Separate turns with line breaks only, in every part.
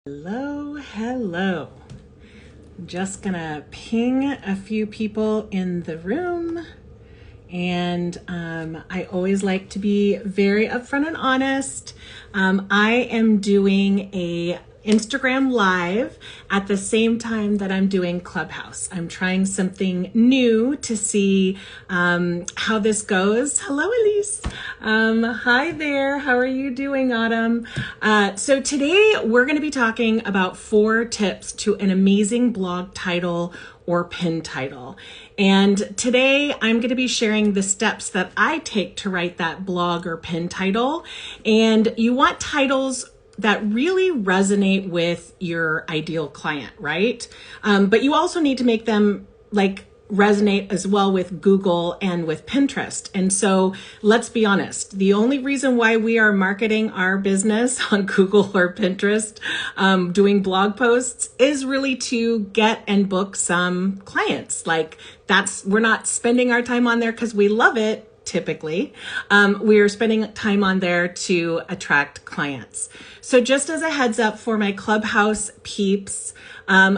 Hello, hello. Just gonna ping a few people in the room. And I always like to be very upfront and honest. I am doing a Instagram live at the same time that I'm doing Clubhouse. I'm trying something new to see how this goes. Hello, Elise. Hi there. How are you doing, Autumn? So today we're going to be talking about 4 tips to an amazing blog title or pin title. And today I'm going to be sharing the steps that I take to write that blog or pin title. And you want titles that really resonate with your ideal client, right? But you also need to make them resonate as well with Google and with Pinterest. And so let's be honest, the only reason why we are marketing our business on Google or Pinterest, doing blog posts, is really to get and book some clients. We're not spending our time on there because we love it. Typically, we are spending time on there to attract clients. So just as a heads up for my Clubhouse peeps,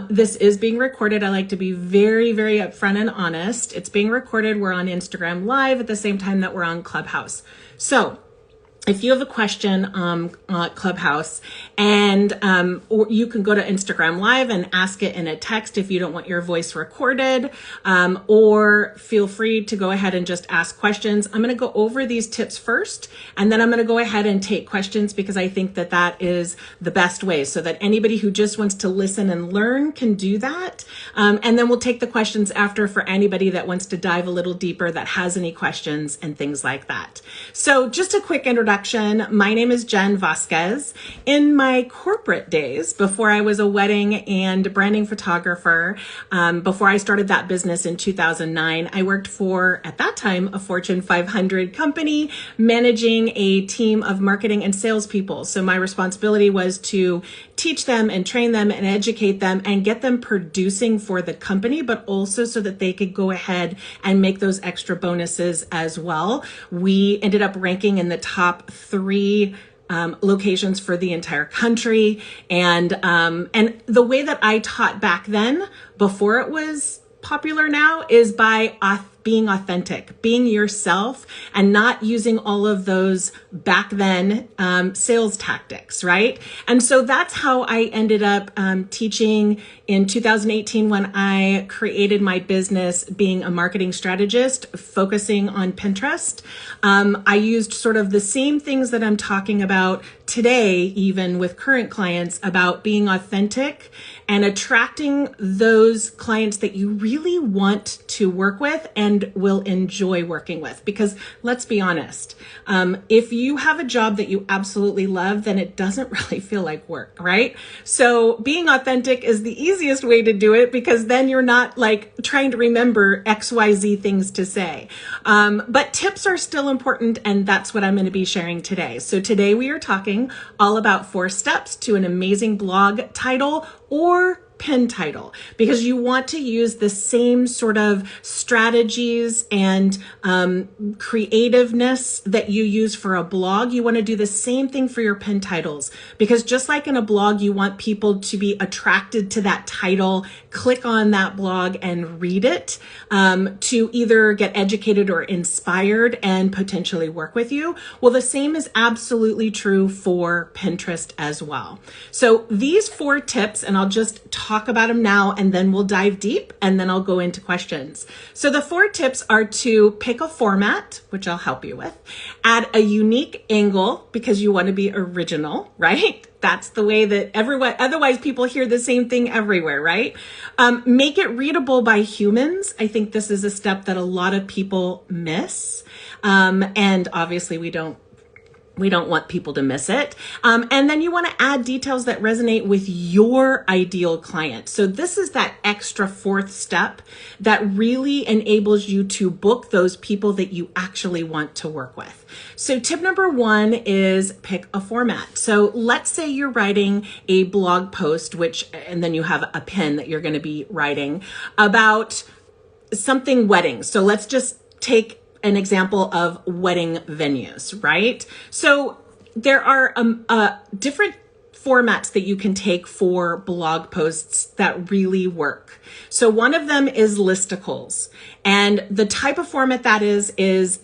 this is being recorded. I like to be very, very upfront and honest. It's being recorded. We're on Instagram Live at the same time that we're on Clubhouse. So if you have a question on Clubhouse, or you can go to Instagram Live and ask it in a text if you don't want your voice recorded, or feel free to go ahead and just ask questions. I'm going to go over these tips first, and then I'm going to go ahead and take questions because I think that that is the best way so that anybody who just wants to listen and learn can do that. And then we'll take the questions after for anybody that wants to dive a little deeper, that has any questions and things like that. So just a quick introduction. My name is Jen Vasquez. In my corporate days, before I was a wedding and branding photographer, before I started that business in 2009, I worked for, at that time, a Fortune 500 company, managing a team of marketing and salespeople. So my responsibility was to teach them and train them and educate them and get them producing for the company, but also so that they could go ahead and make those extra bonuses as well. We ended up ranking in the top 3 locations for the entire country. And the way that I taught back then, before it was popular now, is by being authentic, being yourself, and not using all of those back then sales tactics, right? And so that's how I ended up teaching in 2018 when I created my business, being a marketing strategist, focusing on Pinterest. I used sort of the same things that I'm talking about today, even with current clients, about being authentic and attracting those clients that you really want to work with and will enjoy working with. Because let's be honest, if you have a job that you absolutely love, then it doesn't really feel like work, right? So being authentic is the easiest way to do it, because then you're not trying to remember XYZ things to say. But tips are still important, and that's what I'm going to be sharing today. So today we are talking all about 4 steps to an amazing blog title or pin title, because you want to use the same sort of strategies and creativeness that you use for a blog. You want to do the same thing for your pin titles, because just like in a blog, you want people to be attracted to that title, click on that blog and read it, to either get educated or inspired and potentially work with you. Well, the same is absolutely true for Pinterest as well. So these 4 tips, and I'll just talk about them now, and then we'll dive deep, and then I'll go into questions. So the 4 tips are to pick a format, which I'll help you with, add a unique angle, because you want to be original, right? That's the way that everyone, otherwise people hear the same thing everywhere, right? Make it readable by humans. I think this is a step that a lot of people miss. And obviously we don't want people to miss it. And then you want to add details that resonate with your ideal client. So this is that extra 4th step that really enables you to book those people that you actually want to work with. So tip number 1 is pick a format. So let's say you're writing a blog post, and then you have a pin that you're going to be writing about something wedding. So let's just take an example of wedding venues, right? So there are different formats that you can take for blog posts that really work. So one of them is listicles. And the type of format that is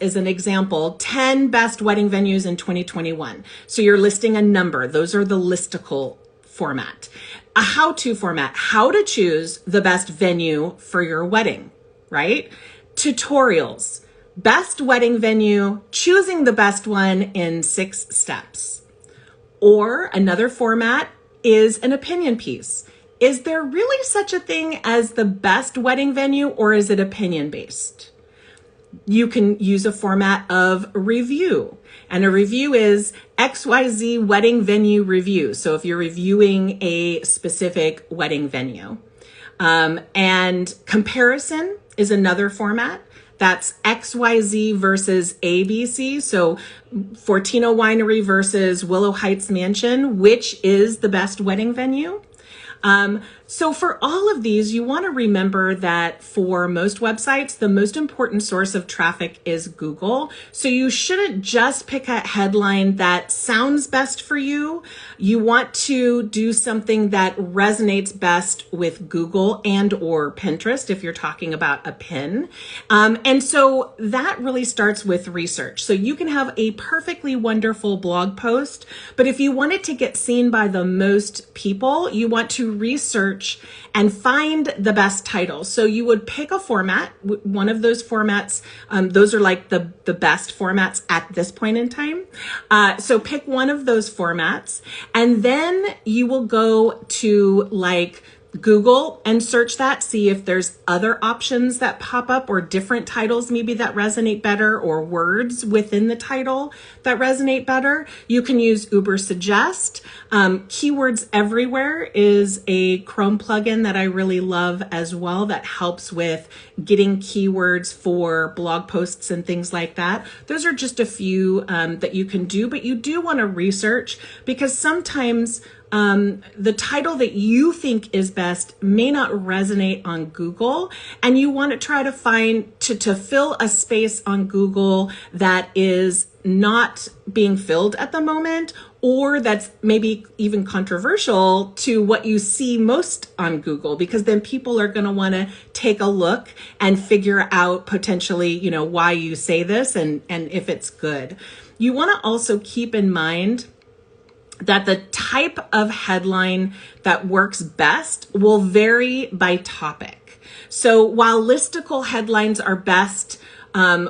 an example, 10 best wedding venues in 2021. So you're listing a number. Those are the listicle format. A how-to format, how to choose the best venue for your wedding, right? Tutorials, best wedding venue, choosing the best one in 6 steps. Or another format is an opinion piece. Is there really such a thing as the best wedding venue, or is it opinion based? You can use a format of review, and a review is XYZ wedding venue review. So if you're reviewing a specific wedding venue, and comparison is another format. That's XYZ versus ABC. So Fortino Winery versus Willow Heights Mansion, which is the best wedding venue? So for all of these, you want to remember that for most websites, the most important source of traffic is Google. So you shouldn't just pick a headline that sounds best for you. You want to do something that resonates best with Google and or Pinterest if you're talking about a pin. And so that really starts with research. So you can have a perfectly wonderful blog post, but if you want it to get seen by the most people, you want to research and find the best title. So you would pick a format, one of those formats. Those are like the best formats at this point in time. So pick one of those formats, and then you will go to like Google and search that, see if there's other options that pop up or different titles maybe that resonate better, or words within the title that resonate better. You can use Ubersuggest. Keywords Everywhere is a Chrome plugin that I really love as well, that helps with getting keywords for blog posts and things like that. Those are just a few that you can do, but you do want to research, because sometimes the title that you think is best may not resonate on Google, and you want to try to find to fill a space on Google that is not being filled at the moment, or that's maybe even controversial to what you see most on Google, because then people are going to want to take a look and figure out potentially, why you say this and if it's good. You want to also keep in mind that the type of headline that works best will vary by topic. So while listicle headlines are best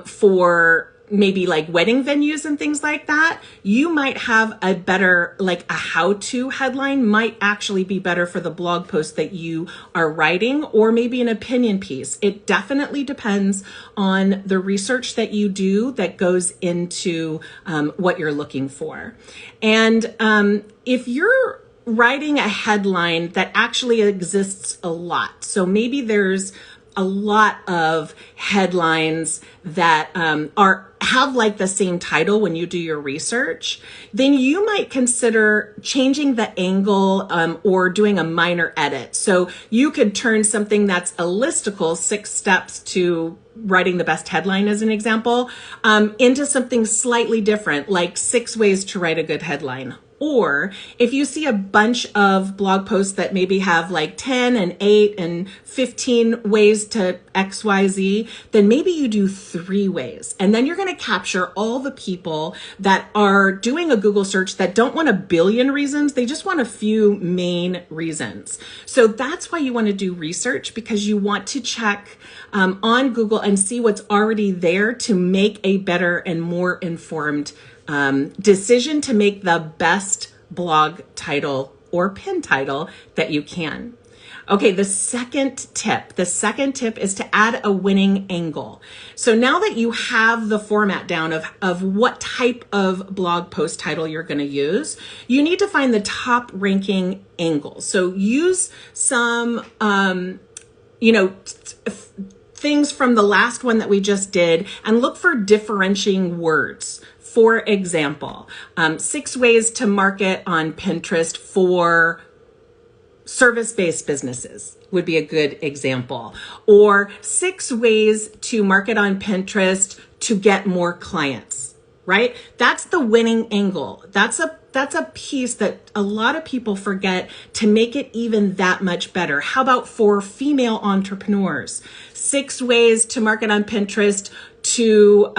for maybe like wedding venues and things like that, you might have a better, like a how-to headline might actually be better for the blog post that you are writing, or maybe an opinion piece. It definitely depends on the research that you do that goes into what you're looking for. And if you're writing a headline that actually exists a lot, so maybe there's a lot of headlines that have like the same title when you do your research, then you might consider changing the angle or doing a minor edit. So you could turn something that's a listicle, 6 steps to writing the best headline as an example, into something slightly different, like 6 ways to write a good headline. Or if you see a bunch of blog posts that maybe have like 10 and 8 and 15 ways to XYZ, then maybe you do 3 ways. And then you're going to capture all the people that are doing a Google search that don't want a billion reasons. They just want a few main reasons. So that's why you want to do research, because you want to check on Google and see what's already there to make a better and more informed decision to make the best blog title or pin title that you can. Okay, the second tip is to add a winning angle. So now that you have the format down of what type of blog post title you're going to use, you need to find the top ranking angles. So use some, things from the last one that we just did and look for differentiating words. For example, 6 ways to market on Pinterest for service-based businesses would be a good example. Or 6 ways to market on Pinterest to get more clients, right? That's the winning angle. That's a that's a piece that a lot of people forget to make it even that much better. How about for female entrepreneurs? 6 ways to market on Pinterest to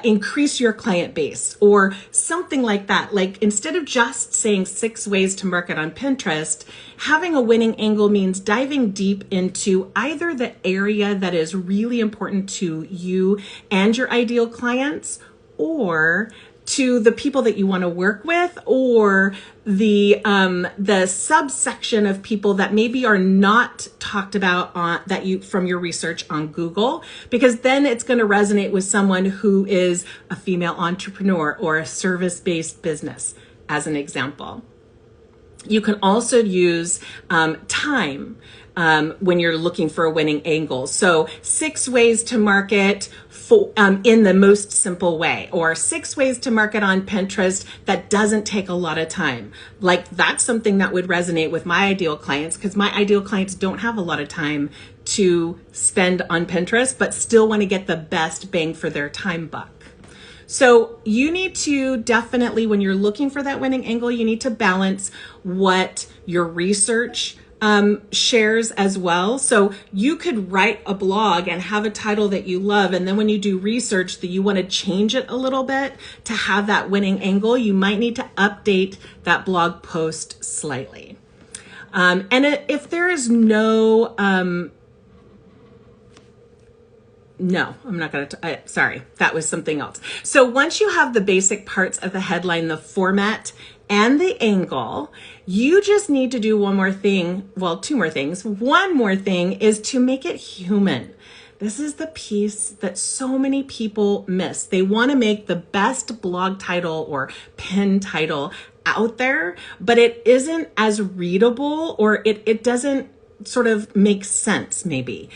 increase your client base, or something like that. Like, instead of just saying 6 ways to market on Pinterest, having a winning angle means diving deep into either the area that is really important to you and your ideal clients, or to the people that you want to work with, or the subsection of people that maybe are not talked about on that you from your research on Google, because then it's going to resonate with someone who is a female entrepreneur or a service-based business, as an example. You can also use time when you're looking for a winning angle. So 6 ways to market in the most simple way, or 6 ways to market on Pinterest that doesn't take a lot of time. Like, that's something that would resonate with my ideal clients, because my ideal clients don't have a lot of time to spend on Pinterest, but still want to get the best bang for their time buck. So you need to definitely, when you're looking for that winning angle, you need to balance what your research shares as well. So you could write a blog and have a title that you love, and then when you do research that you want to change it a little bit to have that winning angle, you might need to update that blog post slightly. If there is no, I'm not going to, sorry, that was something else. So once you have the basic parts of the headline, the format, and the angle, you just need to do one more thing. Well, 2 more things. One more thing is to make it human. This is the piece that so many people miss. They want to make the best blog title or pin title out there, but it isn't as readable, or it doesn't sort of make sense maybe.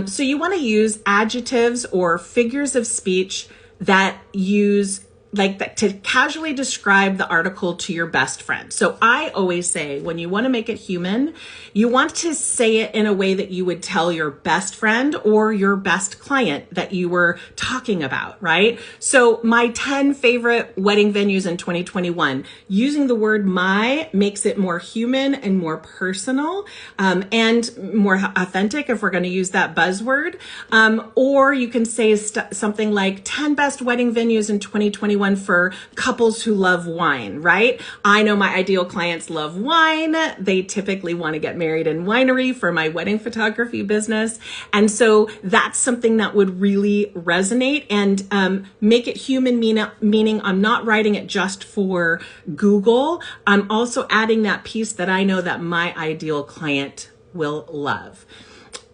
So you want to use adjectives or figures of speech that use like that to casually describe the article to your best friend. So I always say, when you want to make it human, you want to say it in a way that you would tell your best friend or your best client that you were talking about, right? So my 10 favorite wedding venues in 2021, using the word my makes it more human and more personal, and more authentic, if we're going to use that buzzword. Or you can say something like 10 best wedding venues in 2021 for couples who love wine, right? I know my ideal clients love wine. They typically want to get married in winery for my wedding photography business. And so that's something that would really resonate and make it human, meaning I'm not writing it just for Google. I'm also adding that piece that I know that my ideal client will love.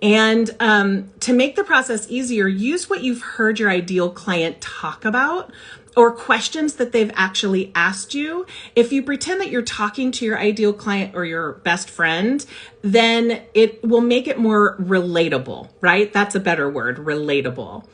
And to make the process easier, use what you've heard your ideal client talk about, or questions that they've actually asked you. If you pretend that you're talking to your ideal client or your best friend, then it will make it more relatable, right? That's a better word, relatable.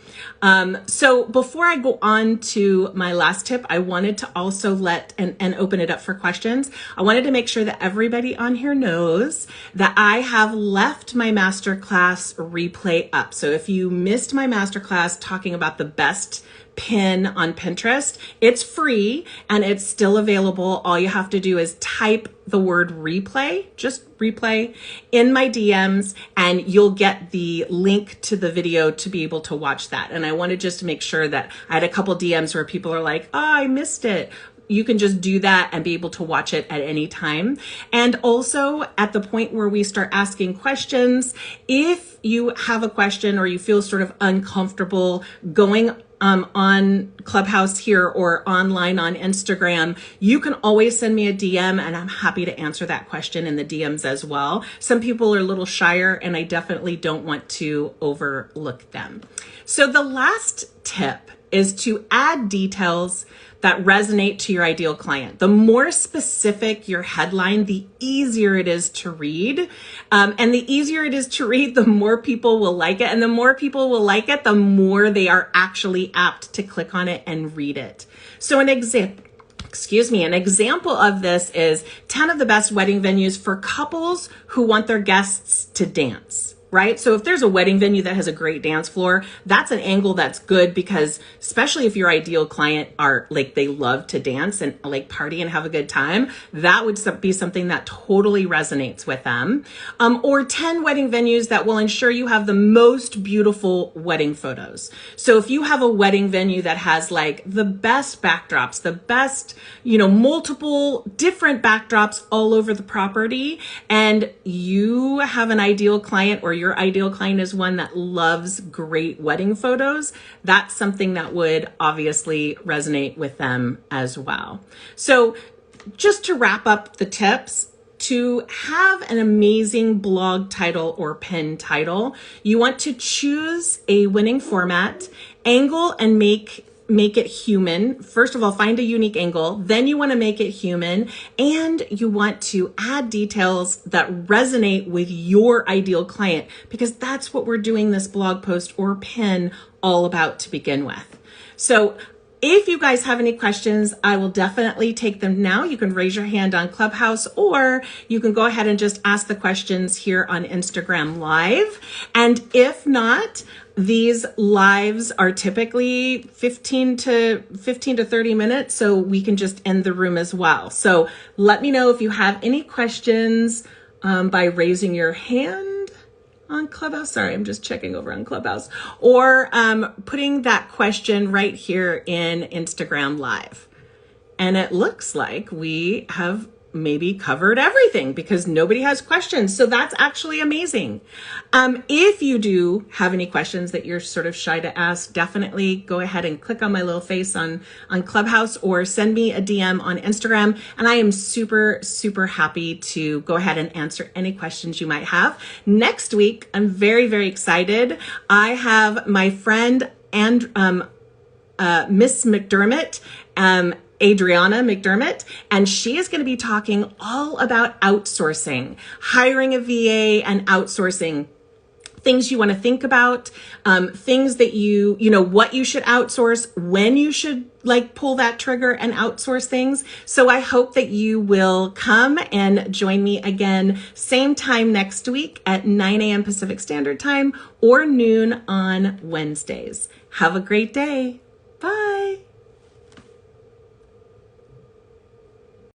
So before I go on to my last tip, I wanted to also let and open it up for questions. I wanted to make sure that everybody on here knows that I have left my masterclass replay up. So if you missed my masterclass talking about the best pin on Pinterest, it's free and it's still available. All you have to do is type the word replay, just replay, in my DMs, and you'll get the link to the video to be able to watch that. And I wanted just to make sure that I had a couple DMs where people are like, oh, I missed it. You can just do that and be able to watch it at any time. And also at the point where we start asking questions, if you have a question or you feel sort of uncomfortable going on Clubhouse here or online on Instagram, you can always send me a DM and I'm happy to answer that question in the DMs as well. Some people are a little shyer and I definitely don't want to overlook them. So the last tip is to add details that resonate to your ideal client. The more specific your headline, the easier it is to read. And the easier it is to read, the more people will like it. And the more people will like it, the more they are actually apt to click on it and read it. So an example of this is 10 of the best wedding venues for couples who want their guests to dance.
right? So if there's a wedding venue that has a great dance floor, that's an angle that's good, because especially if your ideal client are like, they love to dance and like party and have a good time, that would be something that totally resonates with them. Or 10 wedding venues that will ensure you have the most beautiful wedding photos. So if you have a wedding venue that has like the best backdrops, the best, multiple different backdrops all over the property, and you have an ideal client, or your ideal client is one that loves great wedding photos, that's something that would obviously resonate with them as well. So just to wrap up the tips, to have an amazing blog title or pin title, you want to choose a winning format, angle and make it human. First of all, find a unique angle. Then you want to make it human, and you want to add details that resonate with your ideal client, because that's what we're doing this blog post or pin all about to begin with. So if you guys have any questions, I will definitely take them now. You can raise your hand on Clubhouse, or you can go ahead and just ask the questions here on Instagram Live. And if not, these lives are typically 15 to 30 minutes, so we can just end the room as well. So let me know if you have any questions by raising your hand on Clubhouse. Sorry, I'm just checking over on Clubhouse, or putting that question right here in Instagram Live. And it looks like we have maybe covered everything, because nobody has questions. So that's actually amazing. If you do have any questions that you're sort of shy to ask, definitely go ahead and click on my little face on Clubhouse, or send me a DM on Instagram. And I am super, super happy to go ahead and answer any questions you might have. Next week, I'm very, very excited. I have my friend and Miss McDermott, Adriana McDermott, and she is going to be talking all about outsourcing, hiring a VA and outsourcing. Things you want to think about, things that what you should outsource, when you should pull that trigger and outsource things. So I hope that you will come and join me again, same time next week at 9 a.m. Pacific Standard Time, or noon on Wednesdays. Have a great day. Bye.